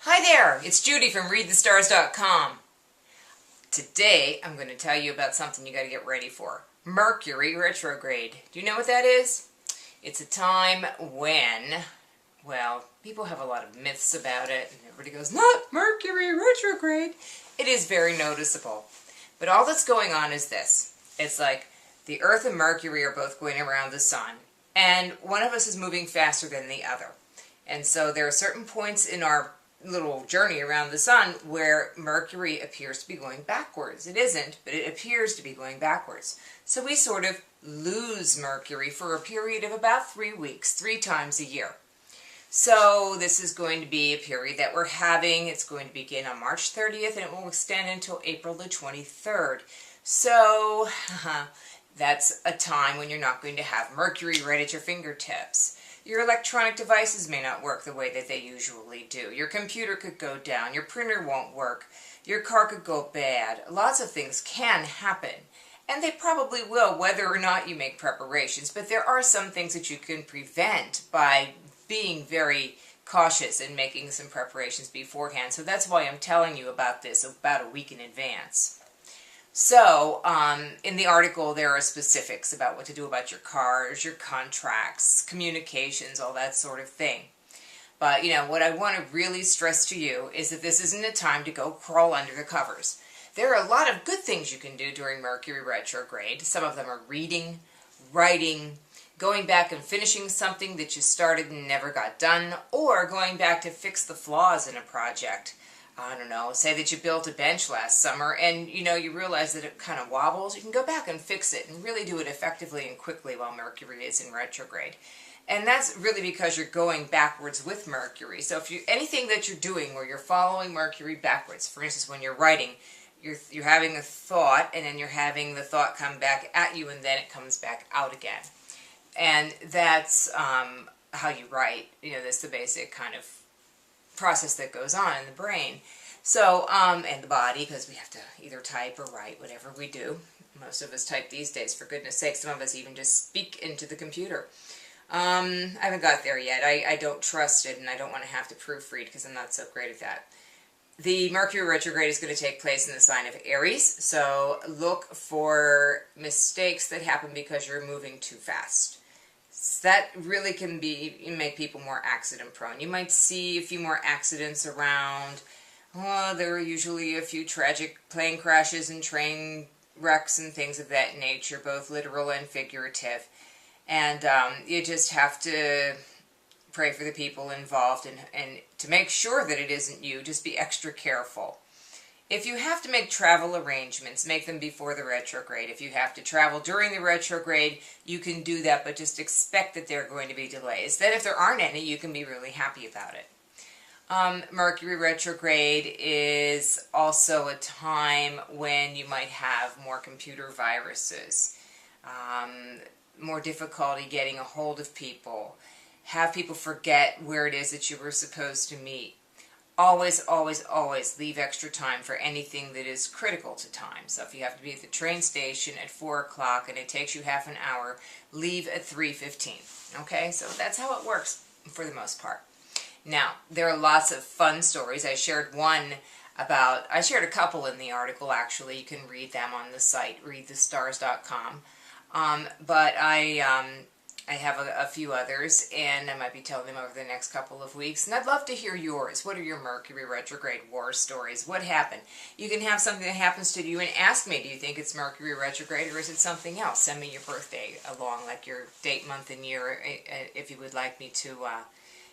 Hi there, it's Judy from ReadTheStars.com. Today I'm going to tell you about something you got to get ready for. Mercury Retrograde. Do you know what that is? It's a time when, well, people have a lot of myths about it, and everybody goes, not Mercury Retrograde. It is very noticeable. But all that's going on is this. It's like the Earth and Mercury are both going around the Sun, and one of us is moving faster than the other. And so there are certain points in our little journey around the Sun where Mercury appears to be going backwards. It isn't, but it appears to be going backwards. So we sort of lose Mercury for a period of about 3 weeks, 3 times a year. So this is going to be a period that we're having. It's going to begin on March 30th and it will extend until April the 23rd. So that's a time when you're not going to have Mercury right at your fingertips. Your electronic devices may not work the way that they usually do. Your computer could go down. Your printer won't work. Your car could go bad. Lots of things can happen. And they probably will, whether or not you make preparations. But there are some things that you can prevent by being very cautious and making some preparations beforehand. So that's why I'm telling you about this about a week in advance. So, in the article there are specifics about what to do about your cars, your contracts, communications, all that sort of thing. But, you know, what I want to really stress to you is that this isn't a time to go crawl under the covers. There are a lot of good things you can do during Mercury retrograde. Some of them are reading, writing, going back and finishing something that you started and never got done, or going back to fix the flaws in a project. I don't know, say that you built a bench last summer and you realize that it kind of wobbles. You can go back and fix it and really do it effectively and quickly while Mercury is in retrograde. And that's really because you're going backwards with Mercury. So if anything that you're doing where you're following Mercury backwards, for instance when you're writing, you're having a thought and then you're having the thought come back at you and then it comes back out again. And that's how you write. That's the basic kind of process that goes on in the brain. So, and the body, because we have to either type or write, whatever we do. Most of us type these days, for goodness sake. Some of us even just speak into the computer. I haven't got there yet. I don't trust it, and I don't want to have to proofread because I'm not so great at that. The Mercury retrograde is going to take place in the sign of Aries, so look for mistakes that happen because you're moving too fast. That really can make people more accident prone. You might see a few more accidents around. There are usually a few tragic plane crashes and train wrecks and things of that nature, both literal and figurative. And you just have to pray for the people involved and to make sure that it isn't you, just be extra careful. If you have to make travel arrangements, make them before the retrograde. If you have to travel during the retrograde, you can do that, but just expect that there are going to be delays. Then if there aren't any, you can be really happy about it. Mercury retrograde is also a time when you might have more computer viruses, more difficulty getting a hold of people, have people forget where it is that you were supposed to meet. Always, always, always leave extra time for anything that is critical to time. So if you have to be at the train station at 4 o'clock and it takes you half an hour, leave at 3:15. Okay, so that's how it works for the most part. Now, there are lots of fun stories. I shared a couple in the article actually. You can read them on the site, readthestars.com. But I have a few others, and I might be telling them over the next couple of weeks. And I'd love to hear yours. What are your Mercury retrograde war stories? What happened? You can have something that happens to you and ask me, do you think it's Mercury retrograde or is it something else? Send me your birthday along, like your date, month, and year, if you would like me to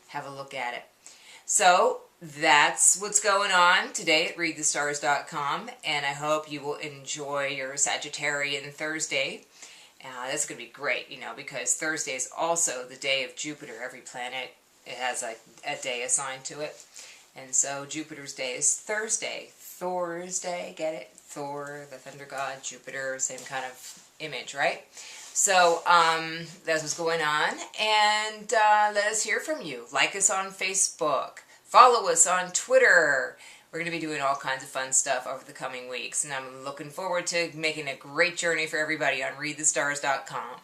have a look at it. So that's what's going on today at ReadTheStars.com, and I hope you will enjoy your Sagittarian Thursday. That's going to be great, because Thursday is also the day of Jupiter. Every planet, it has a day assigned to it. And so Jupiter's day is Thursday. Thor's day, get it? Thor, the thunder god, Jupiter, same kind of image, right? So that's what's going on. And let us hear from you. Like us on Facebook. Follow us on Twitter. We're going to be doing all kinds of fun stuff over the coming weeks, and I'm looking forward to making a great journey for everybody on ReadTheStars.com.